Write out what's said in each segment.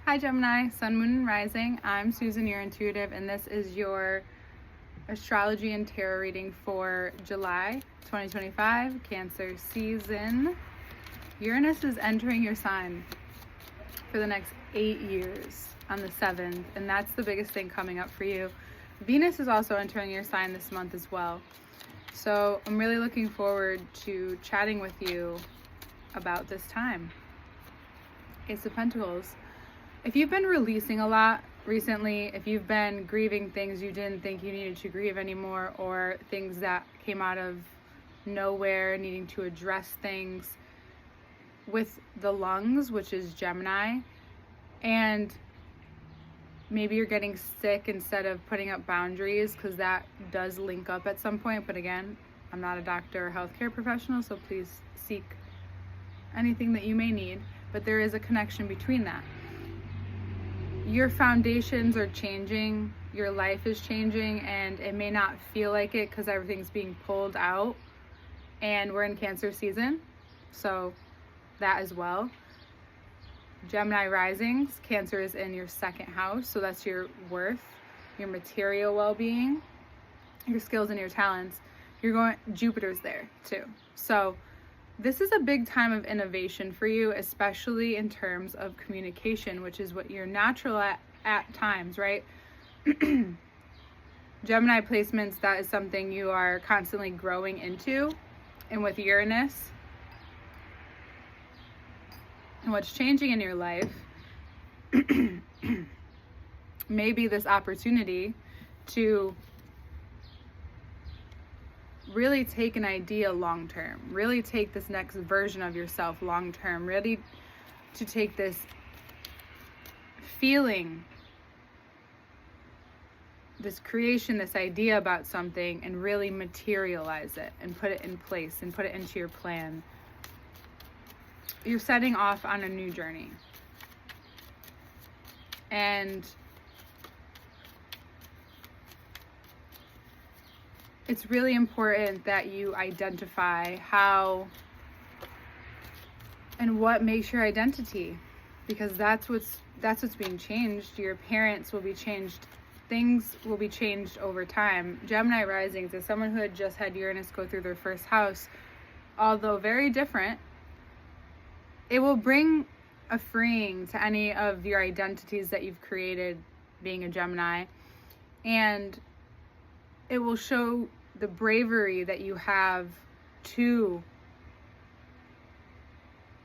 Hi Gemini, Sun, Moon, and Rising. I'm Susan, your intuitive, and this is your astrology and tarot reading for July 2025, Cancer season. Uranus is entering your sign for the next 8 years on the 7th, and that's the biggest thing coming up for you. Venus is also entering your sign this month as well. So I'm really looking forward to chatting with you about this time. Ace of Pentacles. If you've been releasing a lot recently, if you've been grieving things you didn't think you needed to grieve anymore, or things that came out of nowhere, needing to address things with the lungs, which is Gemini, and maybe you're getting sick instead of putting up boundaries, because that does link up at some point. But again, I'm not a doctor or healthcare professional, so please seek anything that you may need. But there is a connection between that. Your foundations are changing, your life is changing, and it may not feel like it because everything's being pulled out, and we're in Cancer season, so that as well. Gemini risings, Cancer is in your second house, so that's your worth, your material well-being, your skills and your talents. Jupiter's there too. So this is a big time of innovation for you, especially in terms of communication, which is what you're natural at times, right? Gemini placements, that is something you are constantly growing into. And with Uranus and what's changing in your life, maybe this opportunity to really take an idea long term, really take this next version of yourself long term, ready to take this feeling, this creation, this idea about something, and really materialize it and put it in place and put it into your plan. You're setting off on a new journey. And it's really important that you identify how and what makes your identity, because that's what's being changed. Your appearance will be changed. Things will be changed over time. Gemini risings is someone who had just had Uranus go through their first house. Although very different, it will bring a freeing to any of your identities that you've created being a Gemini, and it will show the bravery that you have to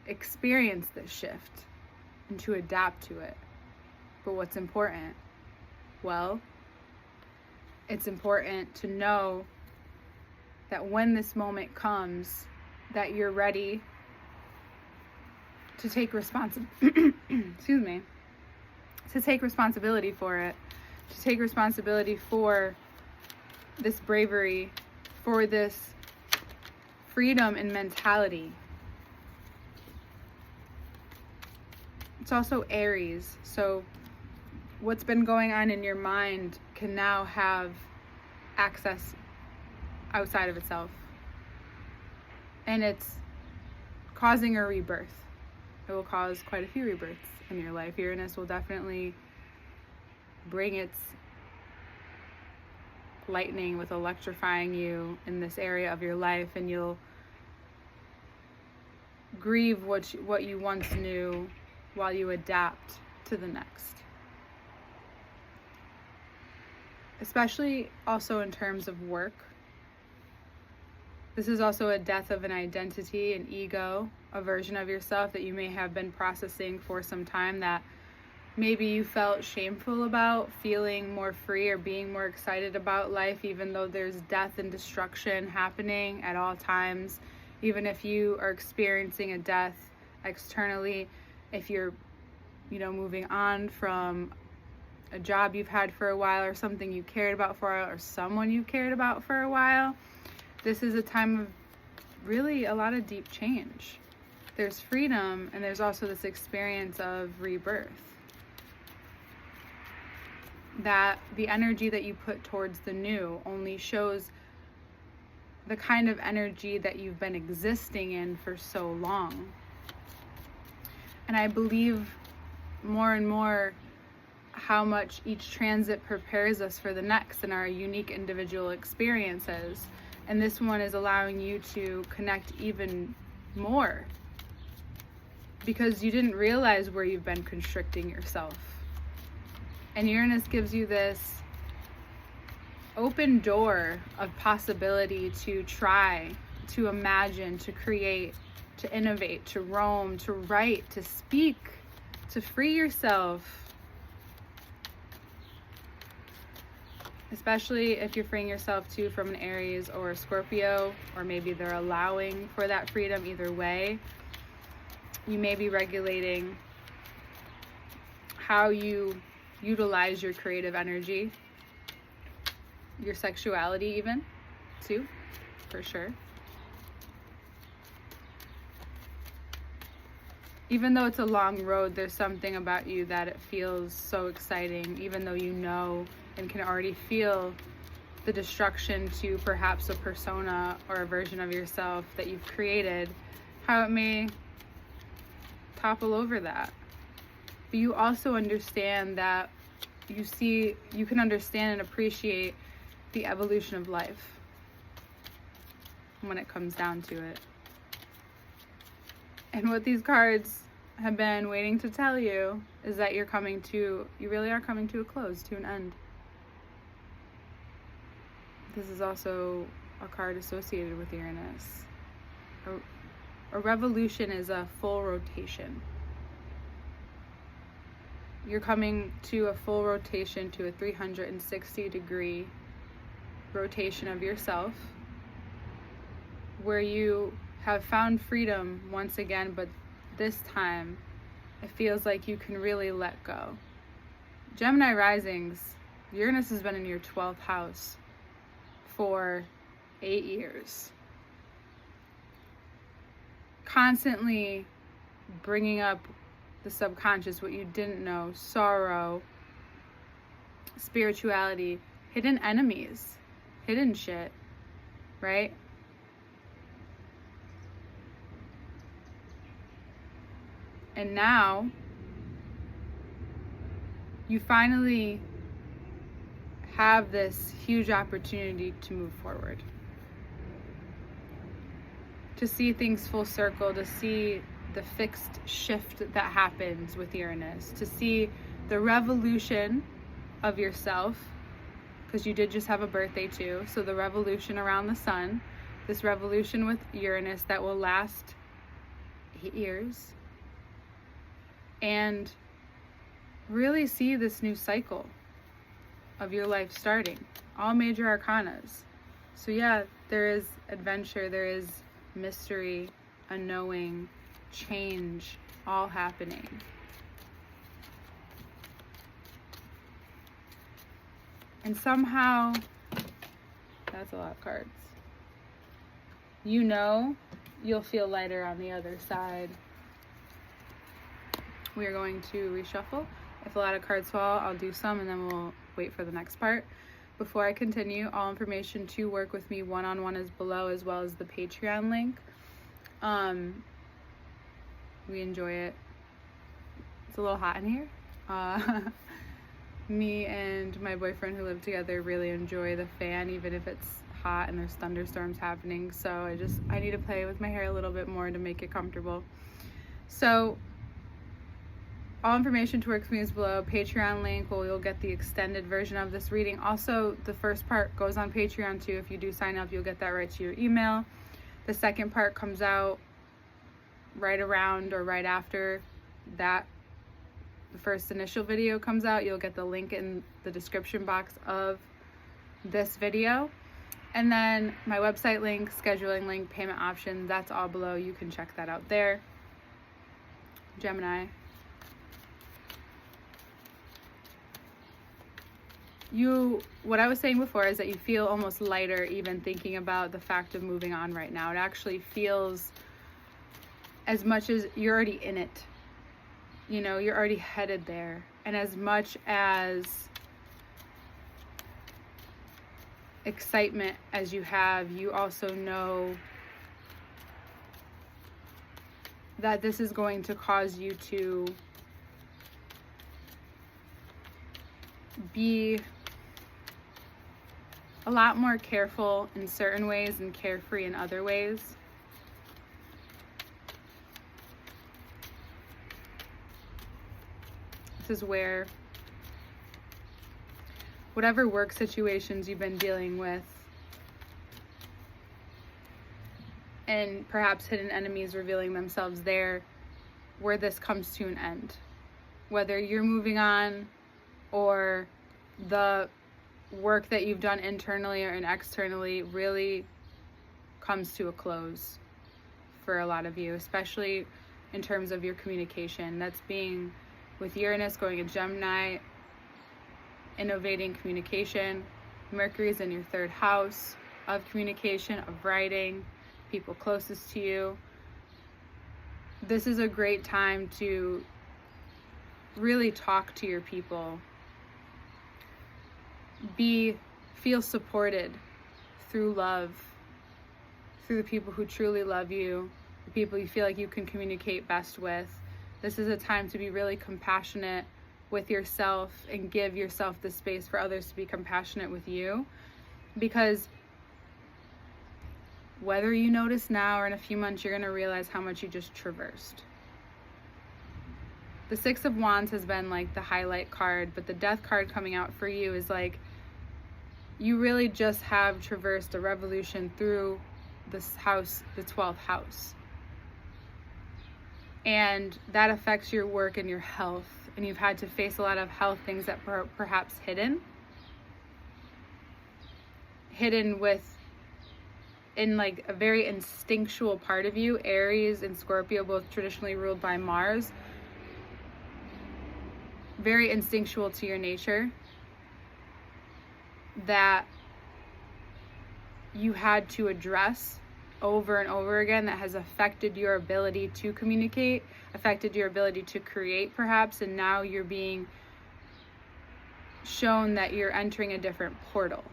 experience this shift and to adapt to it. But what's important? Well, it's important to know that when this moment comes, that you're ready to take take responsibility for it, to take responsibility for this bravery, for this freedom and mentality. It's also Aries, so what's been going on in your mind can now have access outside of itself, and it's causing a rebirth. It will cause quite a few rebirths in your life. Uranus will definitely bring its lightning with electrifying you in this area of your life, and you'll grieve what you once knew while you adapt to the next. Especially also in terms of work. This is also a death of an identity, an ego, a version of yourself that you may have been processing for some time, that maybe you felt shameful about, feeling more free or being more excited about life, even though there's death and destruction happening at all times. Even if you are experiencing a death externally, if you're, moving on from a job you've had for a while, or something you cared about for a while, or someone you cared about for a while, this is a time of really a lot of deep change. There's freedom, and there's also this experience of rebirth. That the energy that you put towards the new only shows the kind of energy that you've been existing in for so long. And I believe more and more how much each transit prepares us for the next in our unique individual experiences. And this one is allowing you to connect even more because you didn't realize where you've been constricting yourself. And Uranus gives you this open door of possibility to try, to imagine, to create, to innovate, to roam, to write, to speak, to free yourself. Especially if you're freeing yourself too from an Aries or a Scorpio, or maybe they're allowing for that freedom. Either way, you may be regulating how you utilize your creative energy, your sexuality even, too, for sure. Even though it's a long road, there's something about you that it feels so exciting, even though you know and can already feel the destruction to perhaps a persona or a version of yourself that you've created, how it may topple over that. But you also understand that you can understand and appreciate the evolution of life when it comes down to it. And what these cards have been waiting to tell you is that you really are coming to a close, to an end. This is also a card associated with Uranus. A revolution is a full rotation. You're coming to a full rotation, to a 360-degree rotation of yourself, where you have found freedom once again, but this time it feels like you can really let go. Gemini risings, Uranus has been in your 12th house for 8 years, constantly bringing up the subconscious, what you didn't know, sorrow, spirituality, hidden enemies, hidden shit, right? And now you finally have this huge opportunity to move forward, to see things full circle, to see the fixed shift that happens with Uranus, to see the revolution of yourself, because you did just have a birthday too, so the revolution around the sun, this revolution with Uranus that will last 8 years, and really see this new cycle of your life starting. All major arcanas. So yeah, there is adventure, there is mystery, unknowing, change, all happening. And somehow, that's a lot of cards. You know, you'll feel lighter on the other side. We are going to reshuffle. If a lot of cards fall, I'll do some and then we'll wait for the next part. Before I continue, all information to work with me one-on-one is below, as well as the Patreon link. We enjoy it. It's a little hot in here. Me and my boyfriend who live together really enjoy the fan, even if it's hot and there's thunderstorms happening. So I need to play with my hair a little bit more to make it comfortable. So all information to work with me is below. Patreon link, well, you'll get the extended version of this reading. Also, the first part goes on Patreon too. If you do sign up, you'll get that right to your email. The second part comes out right around or right after that. The first initial video comes out. You'll get the link in the description box of this video. And then my website link, scheduling link, payment option, that's all below. You can check that out there. Gemini. What I was saying before is that you feel almost lighter even thinking about the fact of moving on right now. It actually feels as much as you're already in it. You know, you're already headed there. And as much as excitement as you have, you also know that this is going to cause you to be a lot more careful in certain ways and carefree in other ways. This is where whatever work situations you've been dealing with, and perhaps hidden enemies revealing themselves there, where this comes to an end. Whether you're moving on or the work that you've done internally or externally really comes to a close for a lot of you, especially in terms of your communication. That's being with Uranus going in Gemini, innovating communication. Mercury's in your third house of communication, of writing, people closest to you. This is a great time to really talk to your people. Feel supported through love, through the people who truly love you, the people you feel like you can communicate best with. This is a time to be really compassionate with yourself and give yourself the space for others to be compassionate with you, because whether you notice now or in a few months, you're going to realize how much you just traversed. The Six of Wands has been like the highlight card, but the Death card coming out for you is like you really just have traversed a revolution through this house, the 12th house. And that affects your work and your health. And you've had to face a lot of health things that perhaps hidden in like a very instinctual part of you. Aries and Scorpio, both traditionally ruled by Mars, very instinctual to your nature, that you had to address over and over again, that has affected your ability to communicate, affected your ability to create perhaps, and now you're being shown that you're entering a different portal,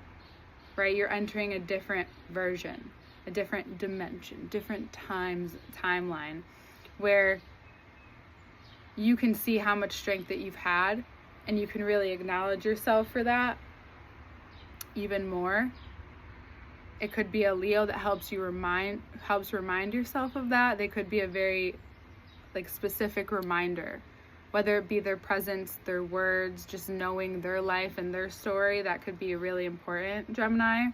right? You're entering a different version, a different dimension, different timeline, where you can see how much strength that you've had, and you can really acknowledge yourself for that even more. It could be a Leo that helps remind yourself of that. They could be a very like specific reminder, whether it be their presence, their words, just knowing their life and their story. That could be really important, Gemini.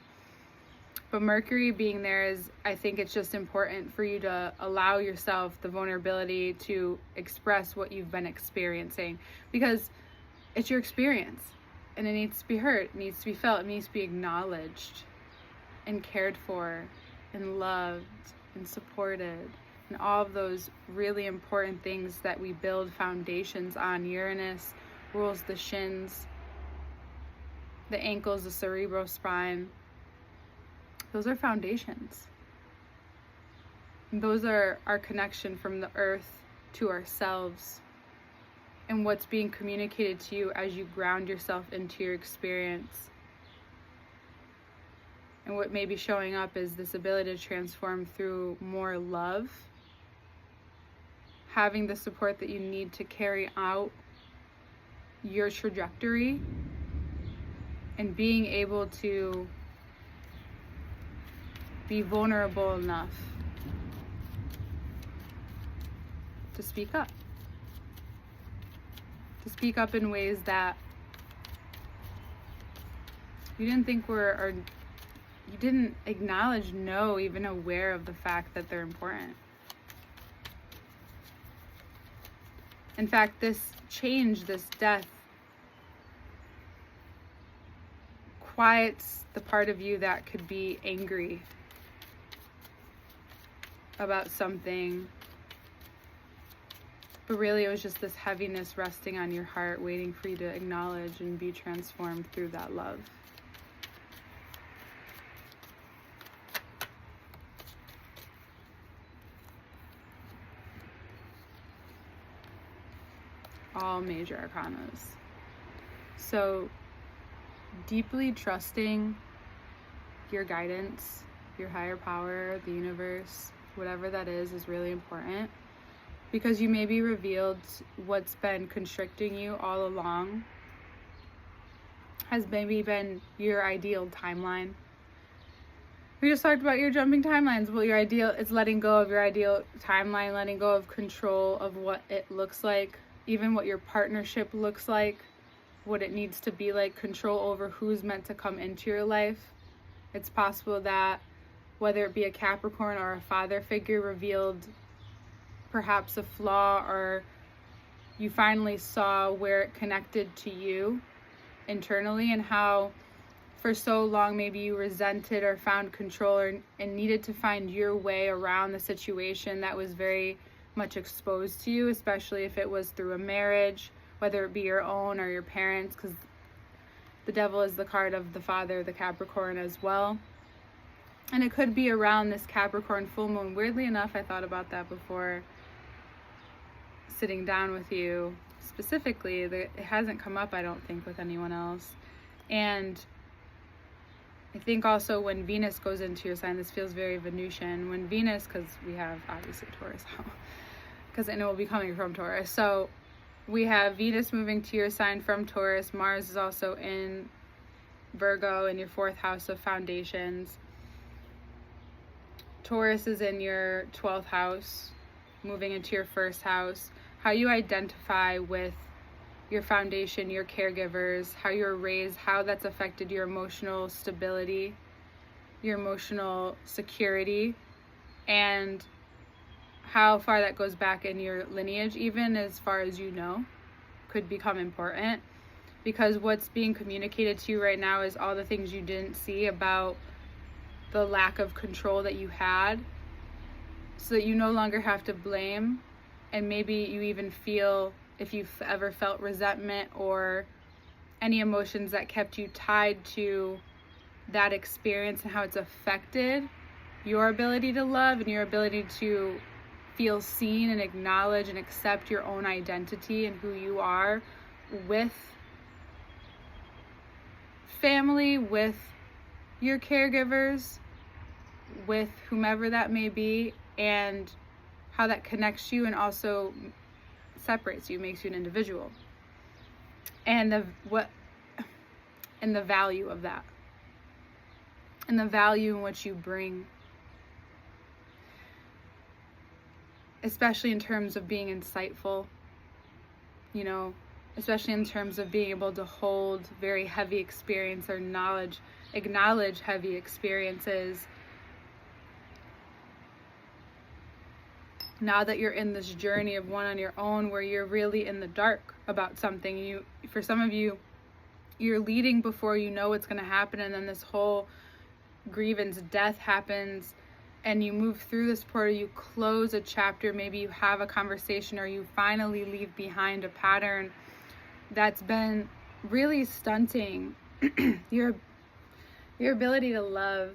But Mercury being there is, I think it's just important for you to allow yourself the vulnerability to express what you've been experiencing, because it's your experience and it needs to be heard, it needs to be felt, it needs to be acknowledged and cared for and loved and supported, and all of those really important things that we build foundations on. Uranus rules the shins, the ankles, the cerebrospine. Those are foundations. Those are our connection from the earth to ourselves, and what's being communicated to you as you ground yourself into your experience. And what may be showing up is this ability to transform through more love, having the support that you need to carry out your trajectory, and being able to be vulnerable enough to speak up. To speak up in ways that you didn't think were, or you didn't acknowledge, know, even aware of the fact that they're important. In fact, this change, this death, quiets the part of you that could be angry about something, but really it was just this heaviness resting on your heart, waiting for you to acknowledge and be transformed through that love. All major arcanas. So deeply trusting your guidance, your higher power, the universe, whatever that is really important, because you may be revealed what's been constricting you all along, has maybe been your ideal timeline. We just talked about your jumping timelines. Well, your ideal is letting go of your ideal timeline, letting go of control of what it looks like, even what your partnership looks like, what it needs to be like, control over who's meant to come into your life. It's possible that whether it be a Capricorn or a father figure revealed perhaps a flaw, or you finally saw where it connected to you internally, and how for so long maybe you resented or found control and needed to find your way around the situation that was very much exposed to you, especially if it was through a marriage, whether it be your own or your parents, because the devil is the card of the father, the Capricorn as well. And it could be around this Capricorn full moon. Weirdly enough, I thought about that before sitting down with you specifically. It hasn't come up, I don't think, with anyone else. And I think also when Venus goes into your sign, this feels very Venusian. When Venus, because we have obviously Taurus, because I know it will be coming from Taurus. So we have Venus moving to your sign from Taurus. Mars is also in Virgo in your 4th house of foundations. Taurus is in your 12th house, moving into your 1st house. How you identify with your foundation, your caregivers, how you're raised, how that's affected your emotional stability, your emotional security, and how far that goes back in your lineage, even as far as you know, could become important. Because what's being communicated to you right now is all the things you didn't see about the lack of control that you had, so that you no longer have to blame. And maybe you even feel, if you've ever felt resentment or any emotions that kept you tied to that experience and how it's affected your ability to love and your ability to feel seen and acknowledge and accept your own identity and who you are with family, with your caregivers, with whomever that may be, and how that connects you and also separates you, makes you an individual, and the value of that, and the value in what you bring, especially in terms of being insightful, especially in terms of being able to hold very heavy experience or knowledge, acknowledge heavy experiences. Now that you're in this journey of one on your own, where you're really in the dark about something, for some of you, you're leading before you know what's going to happen, and then this whole grievance, death happens, and you move through this portal, you close a chapter, maybe you have a conversation, or you finally leave behind a pattern that's been really stunting your ability to love.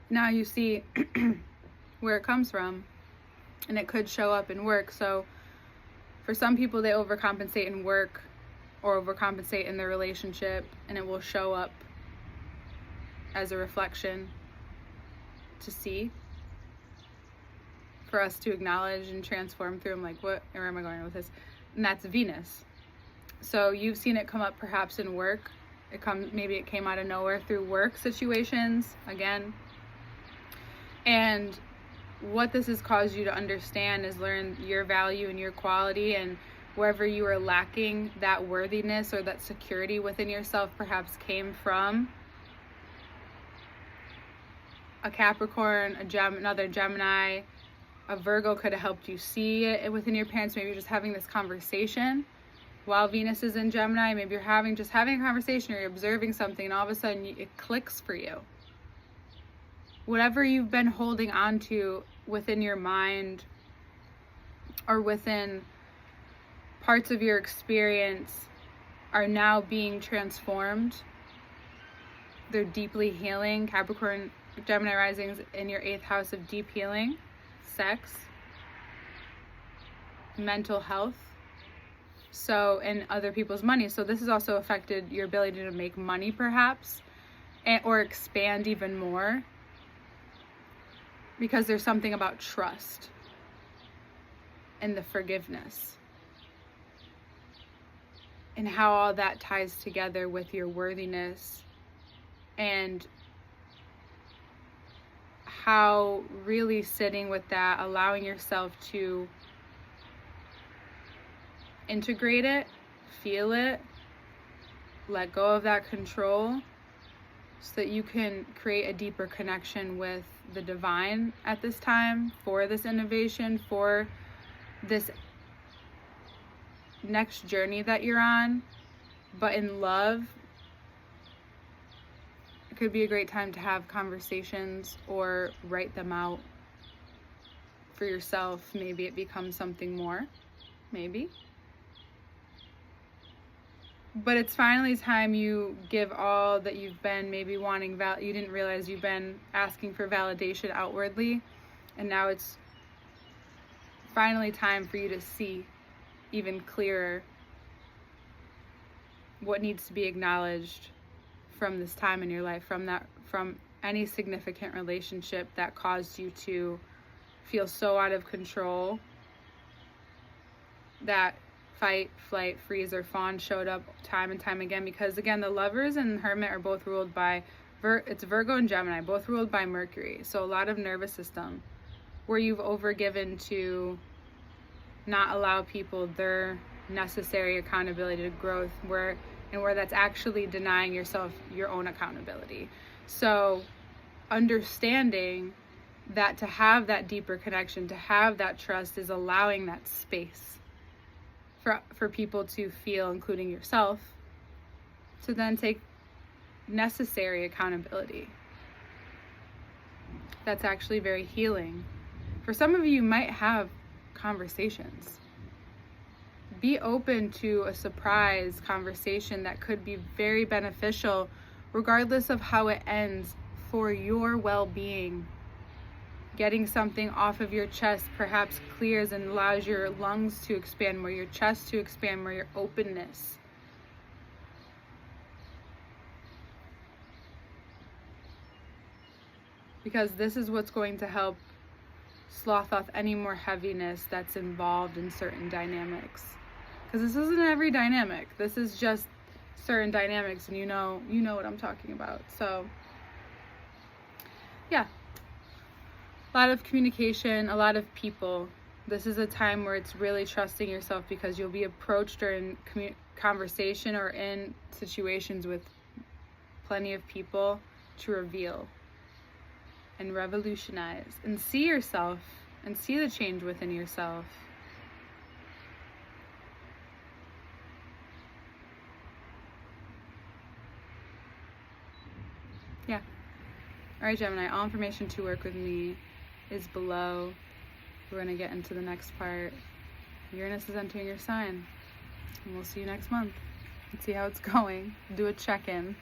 Now you see where it comes from, and it could show up in work. So for some people, they overcompensate in work or overcompensate in their relationship, and it will show up as a reflection to see, for us to acknowledge and transform through. I'm like, where am I going with this? And that's Venus. So you've seen it come up perhaps in work. Maybe it came out of nowhere through work situations again. And what this has caused you to understand is learn your value and your quality, and wherever you are lacking that worthiness or that security within yourself perhaps came from a Capricorn, another Gemini, a Virgo could have helped you see it within your parents. Maybe you're just having this conversation while Venus is in Gemini. Maybe you're having a conversation, or you're observing something, and all of a sudden it clicks for you. Whatever you've been holding on to within your mind or within parts of your experience are now being transformed. They're deeply healing. Capricorn, Gemini risings in your 8th house of deep healing, sex, mental health, and other people's money. So this has also affected your ability to make money perhaps, or expand even more. Because there's something about trust and the forgiveness. and how all that ties together with your worthiness, and how really sitting with that, allowing yourself to integrate it, feel it, let go of that control, so that you can create a deeper connection with the divine at this time, for this innovation, for this next journey that you're on. But in love, it could be a great time to have conversations or write them out for yourself. Maybe it becomes something more, maybe. But it's finally time you give all that you've been maybe wanting, you didn't realize you've been asking for validation outwardly, and now it's finally time for you to see even clearer what needs to be acknowledged from this time in your life, from any significant relationship that caused you to feel so out of control that fight, flight, freeze, or fawn showed up time and time again. Because again, the Lovers and Hermit are both ruled by it's Virgo and Gemini, both ruled by Mercury. So a lot of nervous system where you've overgiven to not allow people their necessary accountability to growth, where that's actually denying yourself your own accountability. So understanding that to have that deeper connection, to have that trust, is allowing that space for people to feel, including yourself, to then take necessary accountability. That's actually very healing. For some of you might have conversations. Be open to a surprise conversation that could be very beneficial, regardless of how it ends, for your well-being. Getting something off of your chest perhaps clears and allows your lungs to expand more, your chest to expand more, your openness. Because this is what's going to help slough off any more heaviness that's involved in certain dynamics. Because this isn't every dynamic. This is just certain dynamics, and you know what I'm talking about. So, yeah. A lot of communication, a lot of people. This is a time where it's really trusting yourself, because you'll be approached or in conversation or in situations with plenty of people to reveal and revolutionize and see yourself and see the change within yourself. Yeah. All right, Gemini, all information to work with me is below. We're going to get into the next part. Uranus is entering your sign, and we'll see you next month and see how it's going. Do a check-in.